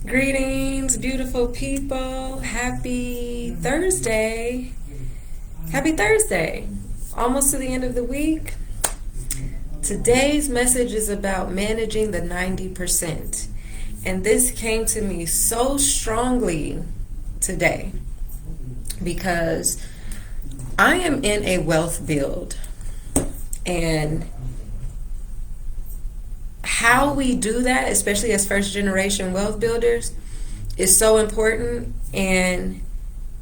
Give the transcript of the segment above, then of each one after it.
Greetings, beautiful people. Happy Thursday. Happy Thursday. Almost to the end of the week. Today's message is about managing the 90%. And this came to me so strongly today because I am in a wealth build. And how we do that, especially as first generation wealth builders, is so important, and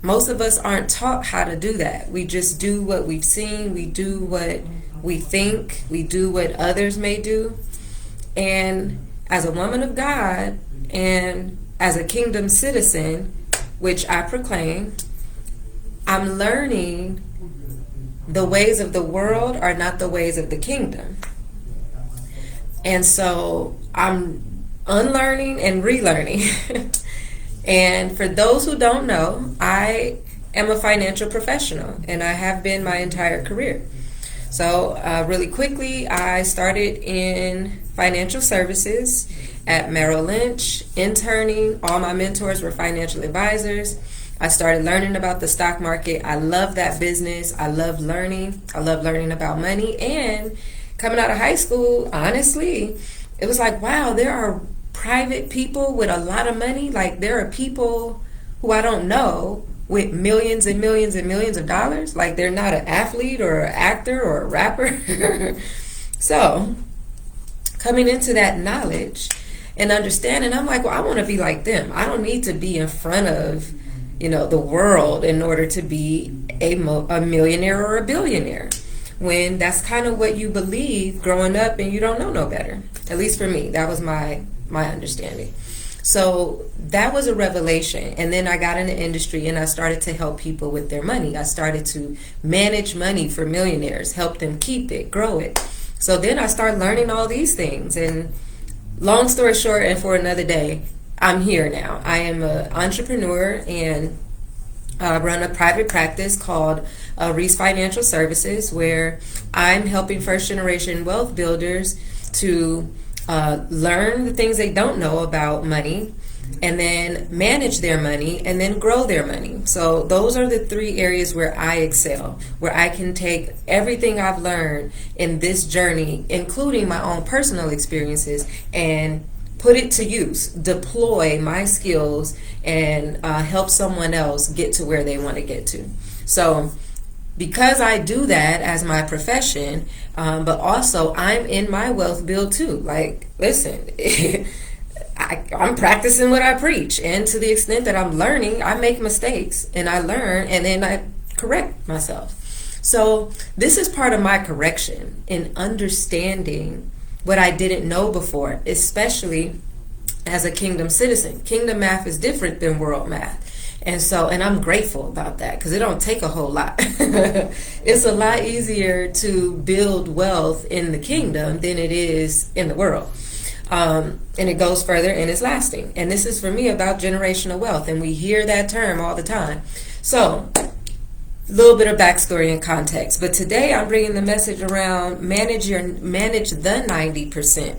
most of us aren't taught how to do that. We just do what we've seen, we do what we think, we do what others may do. And as a woman of God and as a kingdom citizen, which I proclaim, I'm learning the ways of the world are not the ways of the kingdom. And so I'm unlearning and relearning. And for those who don't know, I am a financial professional, and I have been my entire career. So really quickly, I started in financial services at Merrill Lynch, interning. All my mentors were financial advisors. I started learning about the stock market. I love that business. I love learning. I love learning about money. And coming out of high school, honestly, it was like, wow, there are private people with a lot of money. Like, there are people who I don't know with millions and millions and millions of dollars. Like, they're not an athlete or an actor or a rapper. So, coming into that knowledge and understanding, I'm like, well, I want to be like them. I don't need to be in front of, the world in order to be a millionaire or a billionaire, when that's kind of what you believe growing up and you don't know no better. At least for me, that was my understanding. So that was a revelation. And then I got in the industry and I started to help people with their money. I started to manage money for millionaires, help them keep it, grow it. So then I started learning all these things. And long story short, and for another day, I'm here now. I am an entrepreneur and run a private practice called Reese Financial Services, where I'm helping first generation wealth builders to learn the things they don't know about money, and then manage their money, and then grow their money. So those are the three areas where I excel, where I can take everything I've learned in this journey, including my own personal experiences, and put it to use, deploy my skills, and help someone else get to where they want to get to. So because I do that as my profession, but also I'm in my wealth build too. Like, listen, I'm practicing what I preach. And to the extent that I'm learning, I make mistakes and I learn and then I correct myself. So this is part of my correction in understanding what I didn't know before, especially as a kingdom citizen. Kingdom math is different than world math. And I'm grateful about that, because it don't take a whole lot. It's a lot easier to build wealth in the kingdom than it is in the world. And it goes further and it's lasting. And this is for me about generational wealth. And we hear that term all the time. So a little bit of backstory and context. But today I'm bringing the message around manage the 90%.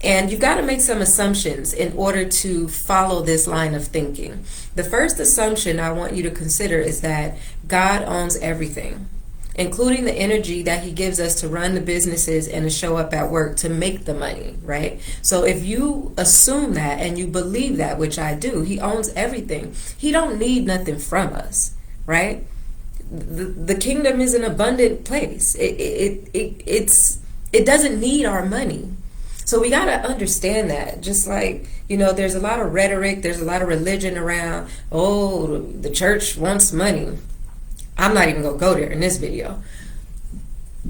And you've got to make some assumptions in order to follow this line of thinking. The first assumption I want you to consider is that God owns everything, including the energy that he gives us to run the businesses and to show up at work to make the money, right? So if you assume that and you believe that, which I do, he owns everything. He don't need nothing from us, right? The kingdom is an abundant place. It doesn't need our money. So we got to understand that. Just like, there's a lot of rhetoric, there's a lot of religion around, oh, the church wants money. I'm not even going to go there in this video.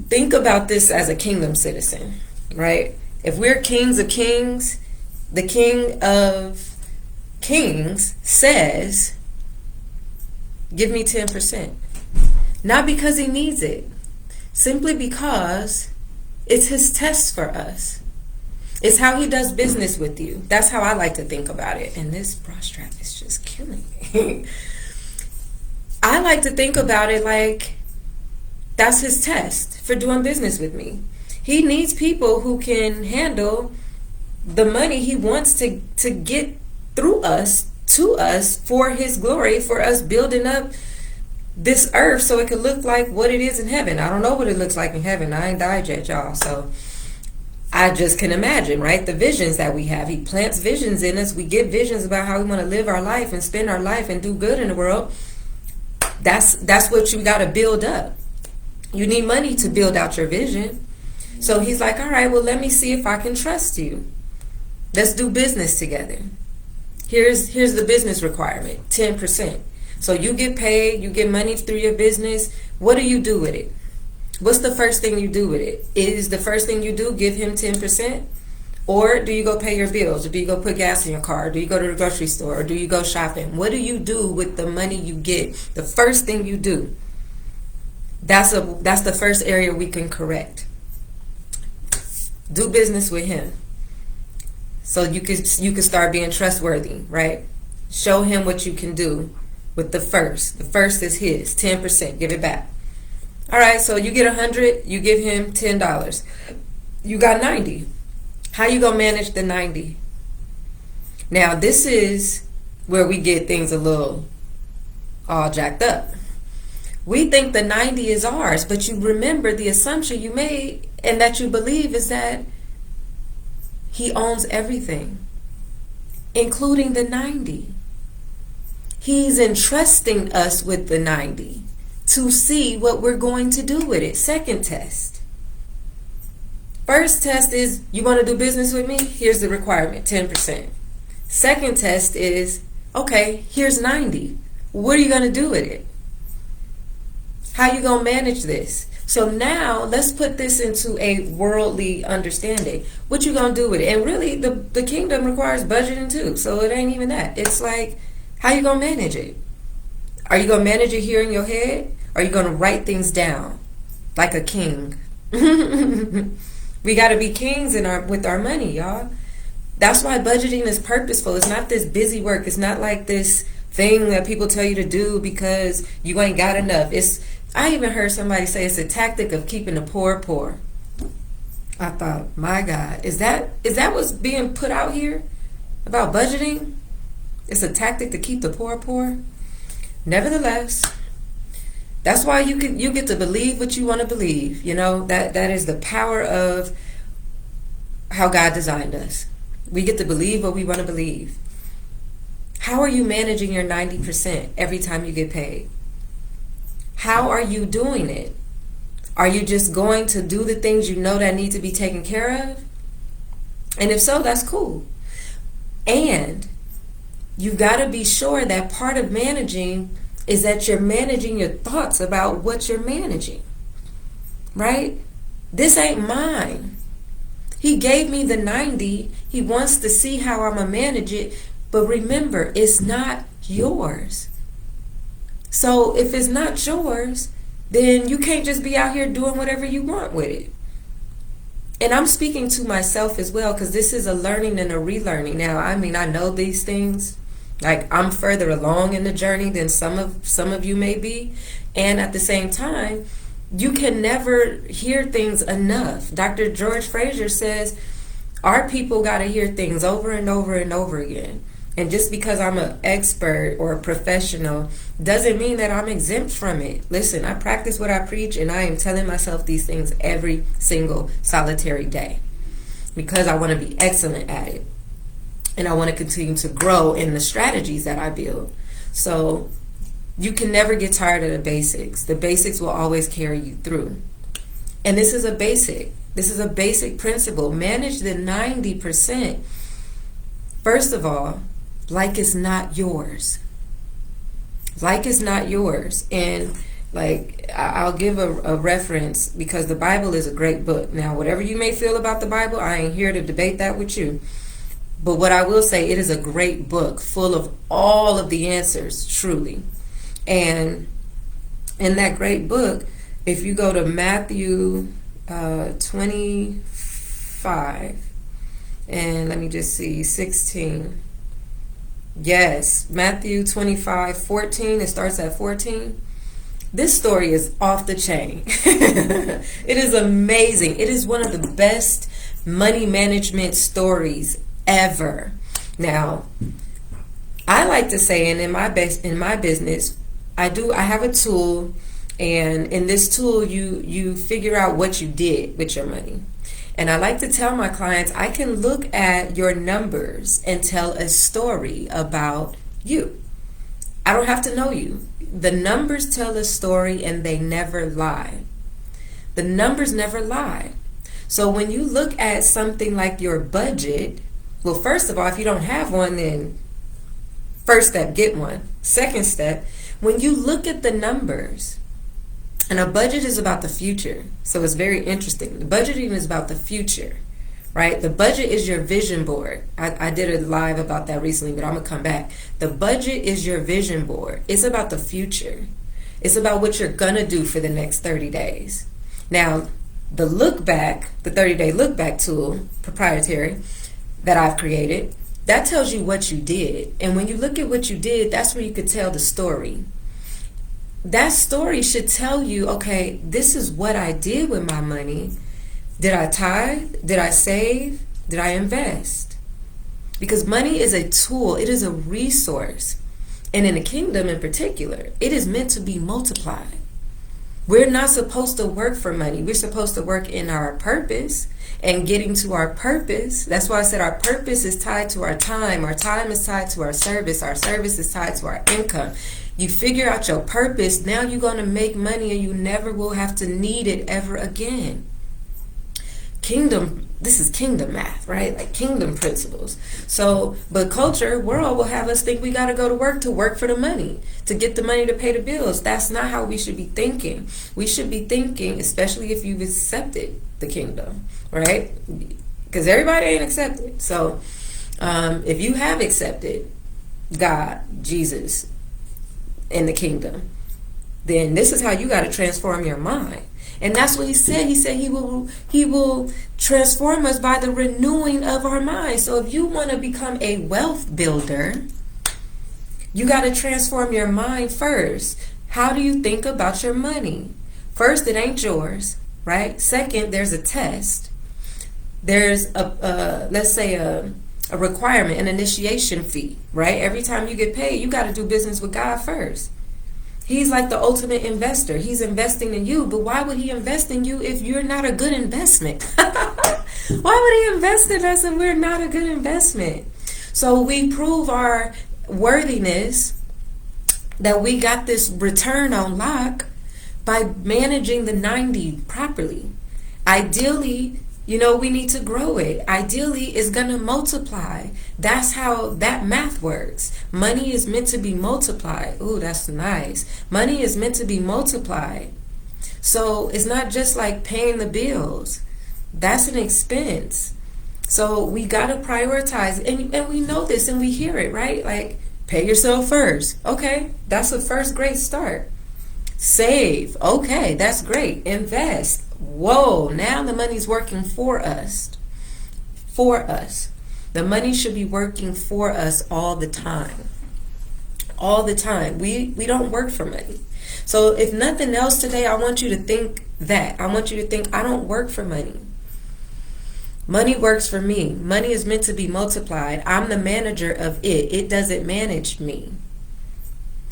Think about this as a kingdom citizen, right? If we're kings of kings, the King of Kings says, give me 10%. Not because he needs it, simply because it's his test for us. It's how he does business with you. That's how I like to think about it. And this bra strap is just killing me. I like to think about it like that's his test for doing business with me. He needs people who can handle the money he wants to get through us, to us, for his glory, for us building up this earth so it could look like what it is in heaven. I don't know what it looks like in heaven. I ain't died yet, y'all. So I just can imagine, right? The visions that we have. He plants visions in us. We get visions about how we want to live our life and spend our life and do good in the world. That's what you got to build up. You need money to build out your vision. So he's like, all right, well, let me see if I can trust you. Let's do business together. Here's the business requirement, 10%. So you get paid, you get money through your business. What do you do with it? What's the first thing you do with it? Is the first thing you do give him 10%? Or do you go pay your bills? Or do you go put gas in your car? Or do you go to the grocery store? Or do you go shopping? What do you do with the money you get? The first thing you do. That's the first area we can correct. Do business with him. So you can start being trustworthy, right? Show him what you can do with the first. The first is his, 10%. Give it back. All right, so you get 100, you give him $10. You got 90. How you gonna manage the 90? Now this is where we get things a little all jacked up. We think the 90 is ours, but you remember the assumption you made and that you believe is that he owns everything, including the 90. He's entrusting us with the 90 to see what we're going to do with it. Second test. First test is, you want to do business with me? Here's the requirement, 10%. Second test is, okay, here's 90. What are you going to do with it? How you going to manage this? So now let's put this into a worldly understanding. What you going to do with it? And really the kingdom requires budgeting too. So it ain't even that. It's like, how you going to manage it? Are you going to manage it here in your head? Or are you going to write things down like a king? We got to be kings with our money, y'all. That's why budgeting is purposeful. It's not this busy work. It's not like this thing that people tell you to do because you ain't got enough. I even heard somebody say it's a tactic of keeping the poor poor. I thought, my God, is that what's being put out here about budgeting? It's a tactic to keep the poor poor. Nevertheless, that's why you get to believe what you want to believe. You know, that is the power of how God designed us. We get to believe what we want to believe. How are you managing your 90% every time you get paid? How are you doing it? Are you just going to do the things you know that need to be taken care of? And if so, that's cool. And you got to be sure that part of managing is that you're managing your thoughts about what you're managing. Right? This ain't mine. He gave me the 90. He wants to see how I'm going to manage it. But remember, it's not yours. So if it's not yours, then you can't just be out here doing whatever you want with it. And I'm speaking to myself as well, because this is a learning and a relearning. Now, I mean, I know these things. Like, I'm further along in the journey than some of you may be. And at the same time, you can never hear things enough. Dr. George Fraser says, our people got to hear things over and over and over again. And just because I'm an expert or a professional doesn't mean that I'm exempt from it. Listen, I practice what I preach, and I am telling myself these things every single solitary day because I want to be excellent at it. And I want to continue to grow in the strategies that I build. So you can never get tired of the basics. The basics will always carry you through. And this is a basic. This is a basic principle. Manage the 90%. First of all, like it's not yours. Like it's not yours. And like, I'll give a reference because the Bible is a great book. Now, whatever you may feel about the Bible, I ain't here to debate that with you. But what I will say, it is a great book full of all of the answers, truly. And in that great book, if you go to Matthew 25, and let me just see, 16. Yes, Matthew 25:14. It starts at 14. This story is off the chain. It is amazing. It is one of the best money management stories ever. Now, I like to say, and in my business, I have a tool, and in this tool you figure out what you did with your money. And I like to tell my clients, I can look at your numbers and tell a story about you. I don't have to know you. The numbers tell a story, and they never lie. The numbers never lie. So when you look at something like your budget, well, first of all, if you don't have one, then first step, get one. Second step, when you look at the numbers, and a budget is about the future. So it's very interesting. The budgeting is about the future, right? The budget is your vision board. I did a live about that recently, but I'm going to come back. The budget is your vision board. It's about the future. It's about what you're going to do for the next 30 days. Now, the look back, the 30-day look back tool, proprietary, that I've created, that tells you what you did. And when you look at what you did, that's where you could tell the story. That story should tell you, okay, this is what I did with my money. Did I tithe? Did I save? Did I invest? Because money is a tool. It is a resource. And in the kingdom in particular, it is meant to be multiplied. We're not supposed to work for money. We're supposed to work in our purpose and getting to our purpose. That's why I said our purpose is tied to our time. Our time is tied to our service. Our service is tied to our income. You figure out your purpose, now you're going to make money, and you never will have to need it ever again. Kingdom, this is kingdom math, right? Like kingdom principles. So, but culture, world will have us think we got to go to work for the money, to get the money to pay the bills. That's not how we should be thinking. We should be thinking, especially if you've accepted the kingdom, right? Because everybody ain't accepted. So, if you have accepted God, Jesus, in the kingdom, then this is how you got to transform your mind. And that's what he said. He said he will transform us by the renewing of our mind. So if you want to become a wealth builder, you got to transform your mind first. How do you think about your money? First, it ain't yours, right? Second, there's a test. There's let's say a requirement, an initiation fee, right? Every time you get paid, you got to do business with God first. He's like the ultimate investor. He's investing in you, but why would he invest in you if you're not a good investment? Why would he invest in us if we're not a good investment? So we prove our worthiness, that we got this return on lock, by managing the 90 properly. Ideally, we need to grow it. Ideally, it's going to multiply. That's how that math works. Money is meant to be multiplied. Ooh, that's nice. Money is meant to be multiplied. So it's not just like paying the bills. That's an expense. So we got to prioritize. And we know this and we hear it, right? Like, pay yourself first. Okay, that's a first great start. Save. Okay, that's great. Invest. Whoa, now the money's working for us. For us. The money should be working for us all the time. All the time. We don't work for money. So if nothing else today, I want you to think that. I want you to think, I don't work for money. Money works for me. Money is meant to be multiplied. I'm the manager of it. It doesn't manage me.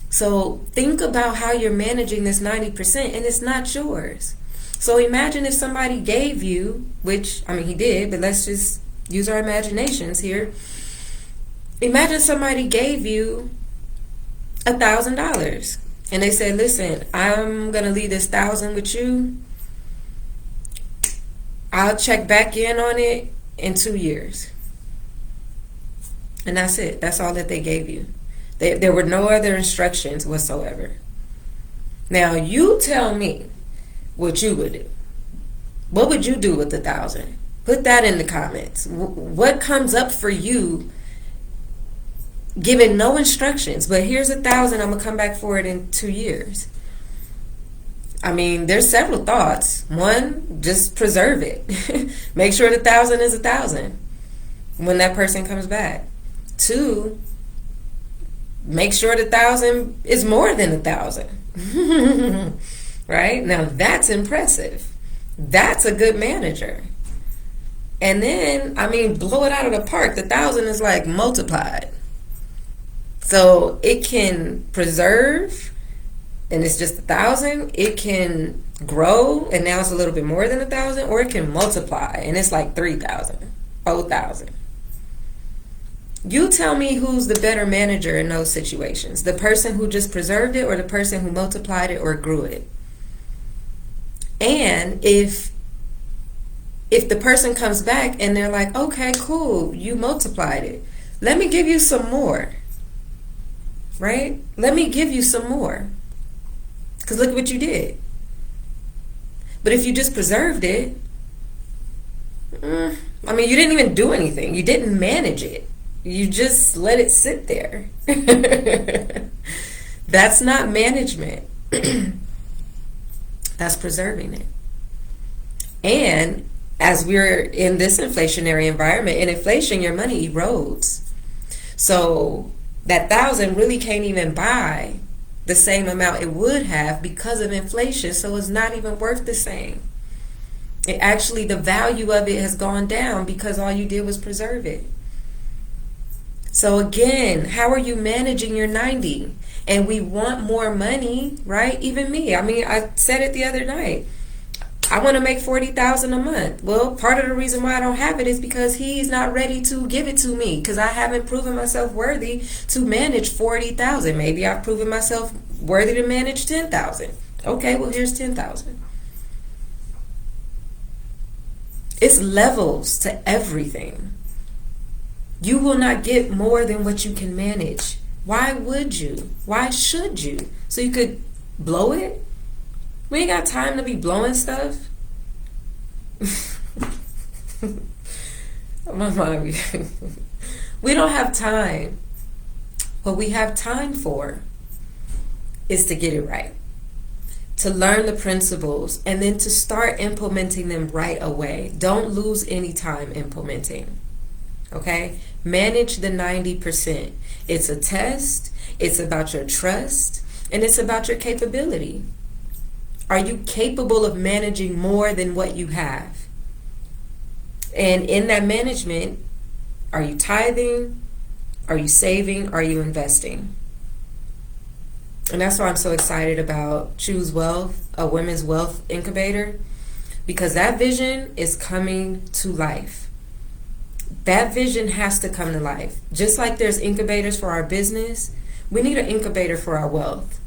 So think about how you're managing this 90%, and it's not yours. So imagine if somebody gave you, which, he did, but let's just use our imaginations here. Imagine somebody gave you $1,000 and they said, listen, I'm going to leave this 1,000 with you. I'll check back in on it in 2 years. And that's it. That's all that they gave you. There were no other instructions whatsoever. Now you tell me what you would do. What would you do with the 1,000? Put that in the comments. What comes up for you given no instructions, but here's 1,000, I'm gonna come back for it in 2 years? There's several thoughts. One, just preserve it. Make sure the 1,000 is 1,000 when that person comes back. Two, make sure the 1,000 is more than 1,000. Right? Now that's impressive. That's a good manager. And then, blow it out of the park. The 1,000 is like multiplied. So it can preserve, and it's just 1,000. It can grow, and now it's a little bit more than 1,000, or it can multiply, and it's like 3,000, 4,000. You tell me who's the better manager in those situations, the person who just preserved it or the person who multiplied it or grew it. And if the person comes back and they're like, okay, cool, you multiplied it, let me give you some more, right? Let me give you some more, because look what you did. But if you just preserved it, I mean, you didn't even do anything. You didn't manage it. You just let it sit there. That's not management. That's preserving it. And as we're in this inflationary environment, in inflation, your money erodes. So that 1,000 really can't even buy the same amount it would have because of inflation. So it's not even worth the same. It actually, the value of it has gone down because all you did was preserve it. So again, how are you managing your 90? And we want more money, right? Even me. I mean, I said it the other night. I want to make $40,000 a month. Well, part of the reason why I don't have it is because he's not ready to give it to me, because I haven't proven myself worthy to manage $40,000. Maybe I've proven myself worthy to manage $10,000. Okay, well, here's $10,000. It's levels to everything. You will not get more than what you can manage. Why would you? Why should you? So you could blow it? We ain't got time to be blowing stuff. My mom. We don't have time. What we have time for is to get it right, to learn the principles, and then to start implementing them right away. Don't lose any time implementing. Okay? Manage the 90%. It's a test. It's about your trust. And it's about your capability. Are you capable of managing more than what you have? And in that management, are you tithing? Are you saving? Are you investing? And that's why I'm so excited about Choose Wealth, a women's wealth incubator, because that vision is coming to life. That vision has to come to life. Just like there's incubators for our business, we need an incubator for our wealth.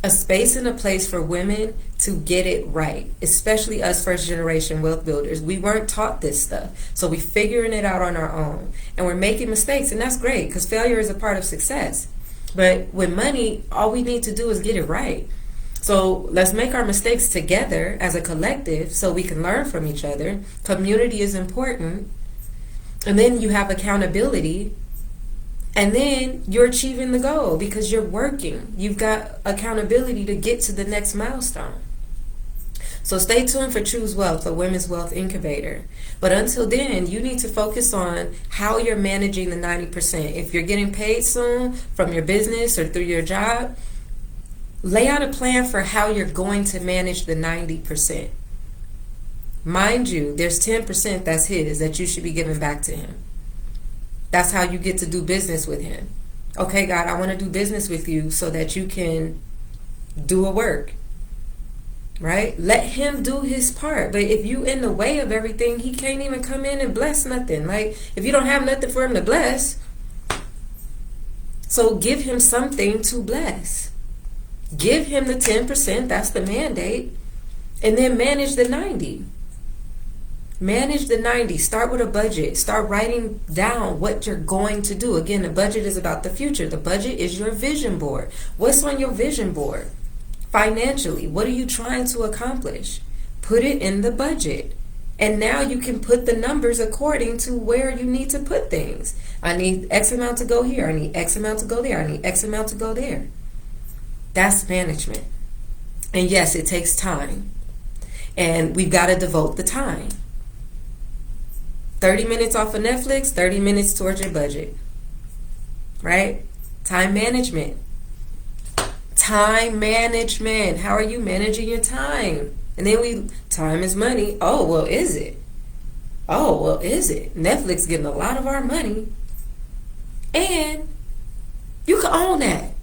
A space and a place for women to get it right, especially us first generation wealth builders. We weren't taught this stuff, so we're figuring it out on our own. And we're making mistakes, and that's great, because failure is a part of success. But with money, all we need to do is get it right. So let's make our mistakes together as a collective so we can learn from each other. Community is important. And then you have accountability. And then you're achieving the goal because you're working. You've got accountability to get to the next milestone. So stay tuned for Choose Wealth, a women's wealth incubator. But until then, you need to focus on how you're managing the 90%. If you're getting paid soon from your business or through your job, lay out a plan for how you're going to manage the 90%. Mind you, there's 10% that's his that you should be giving back to him. That's how you get to do business with him. Okay, God, I want to do business with you so that you can do a work. Right? Let him do his part. But if you in the way of everything, he can't even come in and bless nothing. Like, if you don't have nothing for him to bless, so give him something to bless. Give him the 10%, that's the mandate, and then manage the 90. Manage the 90. Start with a budget. Start writing down what you're going to do. Again, the budget is about the future. The budget is your vision board. What's on your vision board? Financially, what are you trying to accomplish? Put it in the budget. And now you can put the numbers according to where you need to put things. I need X amount to go here. I need X amount to go there. I need X amount to go there. That's management. And yes, it takes time. And we've got to devote the time. 30 minutes off of Netflix, 30 minutes towards your budget. Right? Time management. Time management. How are you managing your time? And then time is money. Oh, well, is it? Oh, well, is it? Netflix getting a lot of our money. And you can own that.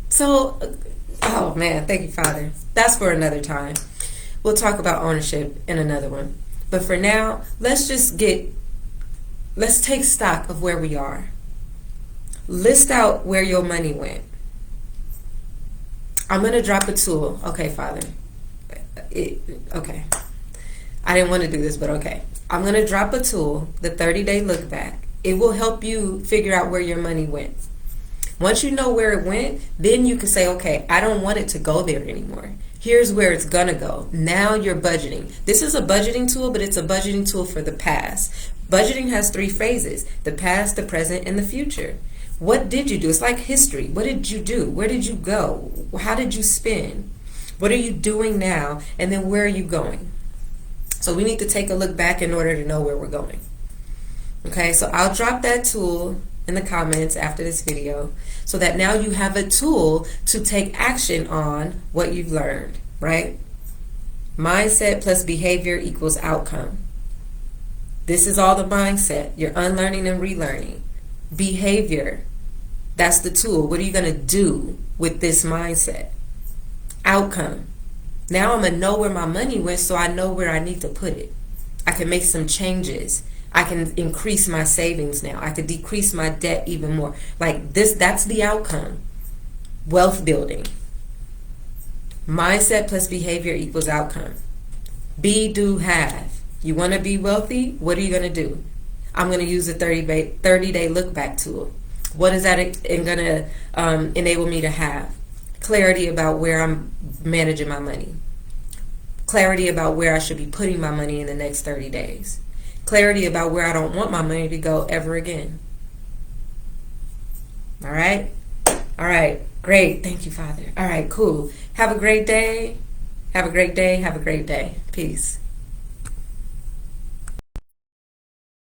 So, oh man, thank you, Father. That's for another time. We'll talk about ownership in another one. But for now, let's take stock of where we are. List out where your money went. I'm going to drop a tool. Okay, Father. Okay. I didn't want to do this, but okay. I'm going to drop a tool, the 30-day look back. It will help you figure out where your money went. Once you know where it went, then you can say, okay, I don't want it to go there anymore. Here's where it's going to go. Now you're budgeting. This is a budgeting tool, but it's a budgeting tool for the past. Budgeting has 3 phases: the past, the present, and the future. What did you do? It's like history. What did you do? Where did you go? How did you spend? What are you doing now? And then where are you going? So we need to take a look back in order to know where we're going. Okay, so I'll drop that tool in the comments after this video so that now you have a tool to take action on what you've learned, right? Mindset plus behavior equals outcome. This is all the mindset. You're unlearning and relearning. Behavior, that's the tool. What are you going to do with this mindset? Outcome. Now I'm going to know where my money went, so I know where I need to put it. I can make some changes. I can increase my savings now. I could decrease my debt even more. Like this, that's the outcome. Wealth building. Mindset plus behavior equals outcome. Be, do, have. You want to be wealthy? What are you going to do? I'm going to use the 30-day look back tool. What is that going to enable me to have? Clarity about where I'm managing my money. Clarity about where I should be putting my money in the next 30 days. Clarity about where I don't want my money to go ever again. All right? All right. Great. Thank you, Father. All right, cool. Have a great day. Have a great day. Have a great day. Peace.